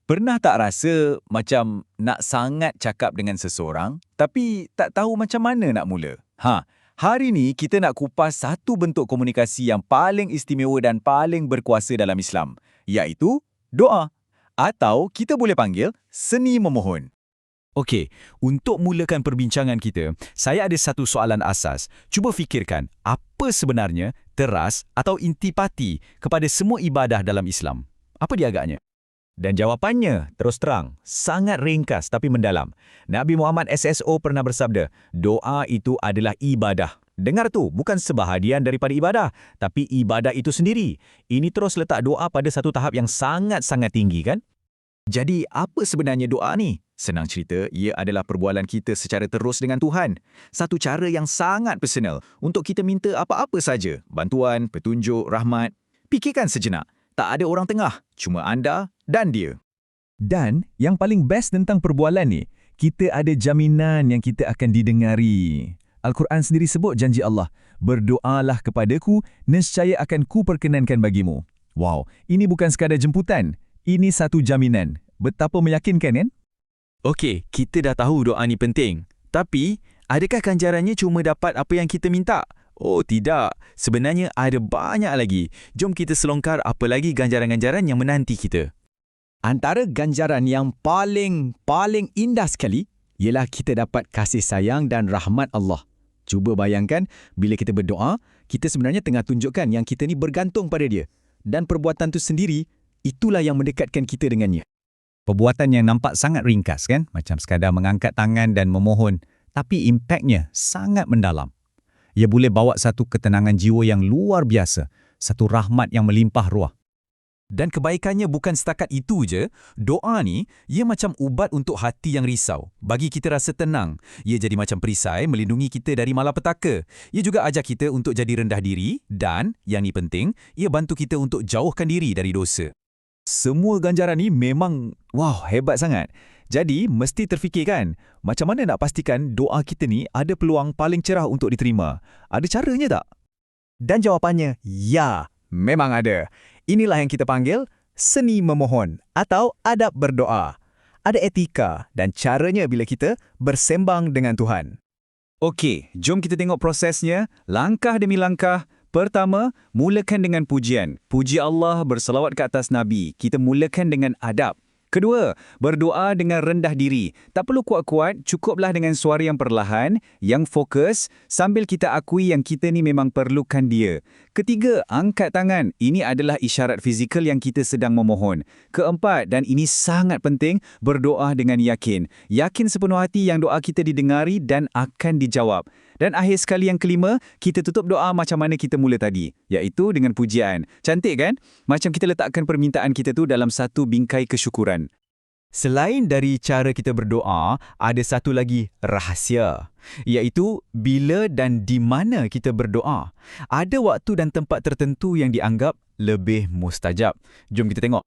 Pernah tak rasa macam nak sangat cakap dengan seseorang, tapi tak tahu macam mana nak mula? Hari ni kita nak kupas satu bentuk komunikasi yang paling istimewa dan paling berkuasa dalam Islam, iaitu doa. Atau kita boleh panggil seni memohon. Okey, untuk mulakan perbincangan kita, saya ada satu soalan asas. Cuba fikirkan, apa sebenarnya teras atau intipati kepada semua ibadah dalam Islam? Apa dia agaknya? Dan jawapannya, terus terang, sangat ringkas tapi mendalam. Nabi Muhammad SSO pernah bersabda, doa itu adalah ibadah. Dengar tu, bukan sebahagian daripada ibadah, tapi ibadah itu sendiri. Ini terus letak doa pada satu tahap yang sangat-sangat tinggi, kan? Jadi, apa sebenarnya doa ni? Senang cerita, ia adalah perbualan kita secara terus dengan Tuhan. Satu cara yang sangat personal untuk kita minta apa-apa saja, bantuan, petunjuk, rahmat. Fikirkan sejenak. Tak ada orang tengah, cuma anda dan dia. Dan yang paling best tentang perbualan ni, kita ada jaminan yang kita akan didengari. Al-Quran sendiri sebut janji Allah, berdoalah kepadaku, nescaya akan ku perkenankan bagimu. Wow, ini bukan sekadar jemputan, ini satu jaminan. Betapa meyakinkan, kan? Okey, kita dah tahu doa ni penting. Tapi, adakah ganjarannya cuma dapat apa yang kita minta? Oh tidak, sebenarnya ada banyak lagi. Jom kita selongkar apa lagi ganjaran-ganjaran yang menanti kita. Antara ganjaran yang paling indah sekali ialah kita dapat kasih sayang dan rahmat Allah. Cuba bayangkan, bila kita berdoa, kita sebenarnya tengah tunjukkan yang kita ni bergantung pada dia. Dan perbuatan tu sendiri, itulah yang mendekatkan kita dengannya. Perbuatan yang nampak sangat ringkas, kan? Macam sekadar mengangkat tangan dan memohon. Tapi impaknya sangat mendalam. Ia boleh bawa satu ketenangan jiwa yang luar biasa, satu rahmat yang melimpah ruah. Dan kebaikannya bukan setakat itu je, doa ni, ia macam ubat untuk hati yang risau. Bagi kita rasa tenang, ia jadi macam perisai melindungi kita dari malapetaka. Ia juga ajak kita untuk jadi rendah diri dan, yang ni penting, ia bantu kita untuk jauhkan diri dari dosa. Semua ganjaran ni memang, hebat sangat. Jadi, mesti terfikirkan, macam mana nak pastikan doa kita ni ada peluang paling cerah untuk diterima? Ada caranya tak? Dan jawapannya, ya, memang ada. Inilah yang kita panggil seni memohon atau adab berdoa. Ada etika dan caranya bila kita bersembang dengan Tuhan. Okey, jom kita tengok prosesnya, langkah demi langkah. Pertama, mulakan dengan pujian. Puji Allah, berselawat ke atas Nabi. Kita mulakan dengan adab. Kedua, berdoa dengan rendah diri. Tak perlu kuat-kuat, cukuplah dengan suara yang perlahan, yang fokus, sambil kita akui yang kita ni memang perlukan dia. Ketiga, angkat tangan. Ini adalah isyarat fizikal yang kita sedang memohon. Keempat, dan ini sangat penting, berdoa dengan yakin. Yakin sepenuh hati yang doa kita didengari dan akan dijawab. Dan akhir sekali yang kelima, kita tutup doa macam mana kita mula tadi, iaitu dengan pujian. Cantik kan? Macam kita letakkan permintaan kita tu dalam satu bingkai kesyukuran. Selain dari cara kita berdoa, ada satu lagi rahsia, iaitu bila dan di mana kita berdoa. Ada waktu dan tempat tertentu yang dianggap lebih mustajab. Jom kita tengok.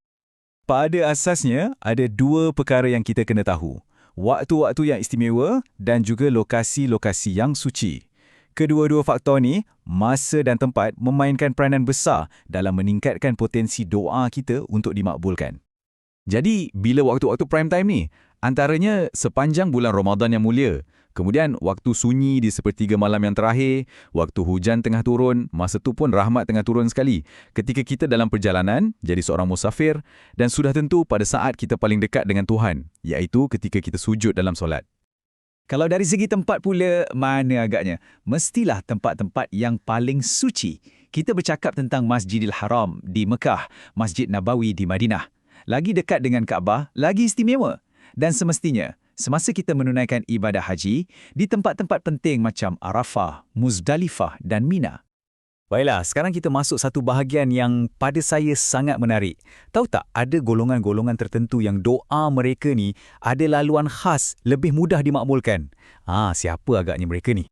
Pada asasnya, ada dua perkara yang kita kena tahu. Waktu-waktu yang istimewa dan juga lokasi-lokasi yang suci. Kedua-dua faktor ni, masa dan tempat memainkan peranan besar dalam meningkatkan potensi doa kita untuk dimakbulkan. Jadi, bila waktu-waktu prime time ni? Antaranya sepanjang bulan Ramadan yang mulia. Kemudian waktu sunyi di sepertiga malam yang terakhir, waktu hujan tengah turun, masa tu pun rahmat tengah turun sekali. Ketika kita dalam perjalanan, jadi seorang musafir, dan sudah tentu pada saat kita paling dekat dengan Tuhan, iaitu ketika kita sujud dalam solat. Kalau dari segi tempat pula, mana agaknya? Mestilah tempat-tempat yang paling suci. Kita bercakap tentang Masjidil Haram di Mekah, Masjid Nabawi di Madinah. Lagi dekat dengan Kaabah, lagi istimewa. Dan semestinya, semasa kita menunaikan ibadah haji, di tempat-tempat penting macam Arafah, Muzdalifah dan Mina. Baiklah, sekarang kita masuk satu bahagian yang pada saya sangat menarik. Tahu tak, ada golongan-golongan tertentu yang doa mereka ni ada laluan khas, lebih mudah dimakbulkan. Siapa agaknya mereka ni?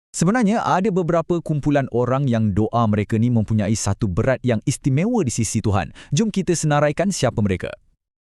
Sebenarnya ada beberapa kumpulan orang yang doa mereka ni mempunyai satu berat yang istimewa di sisi Tuhan. Jom kita senaraikan siapa mereka.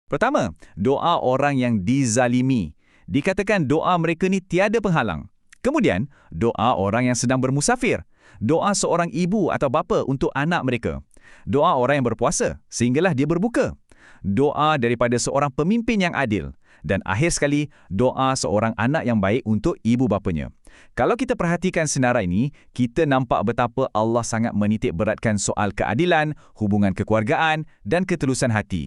Pertama, doa orang yang dizalimi. Dikatakan doa mereka ni tiada penghalang. Kemudian, doa orang yang sedang bermusafir. Doa seorang ibu atau bapa untuk anak mereka. Doa orang yang berpuasa, sehinggalah dia berbuka. doa daripada seorang pemimpin yang adil. Dan akhir sekali, doa seorang anak yang baik untuk ibu bapanya. Kalau kita perhatikan senarai ini, kita nampak betapa Allah sangat menitik beratkan soal keadilan, hubungan kekeluargaan dan ketulusan hati.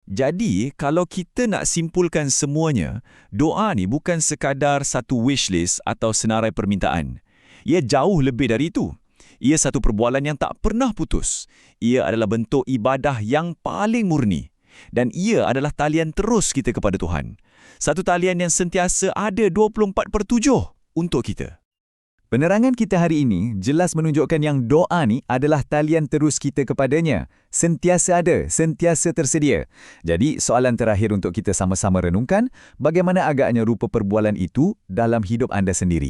Jadi, kalau kita nak simpulkan semuanya, doa ni bukan sekadar satu wishlist atau senarai permintaan. Ia jauh lebih dari itu. Ia satu perbualan yang tak pernah putus. Ia adalah bentuk ibadah yang paling murni. Dan ia adalah talian terus kita kepada Tuhan. Satu talian yang sentiasa ada 24/7 untuk kita. Penerangan kita hari ini jelas menunjukkan yang doa ni adalah talian terus kita kepadanya. Sentiasa ada, sentiasa tersedia. Jadi, soalan terakhir untuk kita sama-sama renungkan, bagaimana agaknya rupa perbualan itu dalam hidup anda sendiri?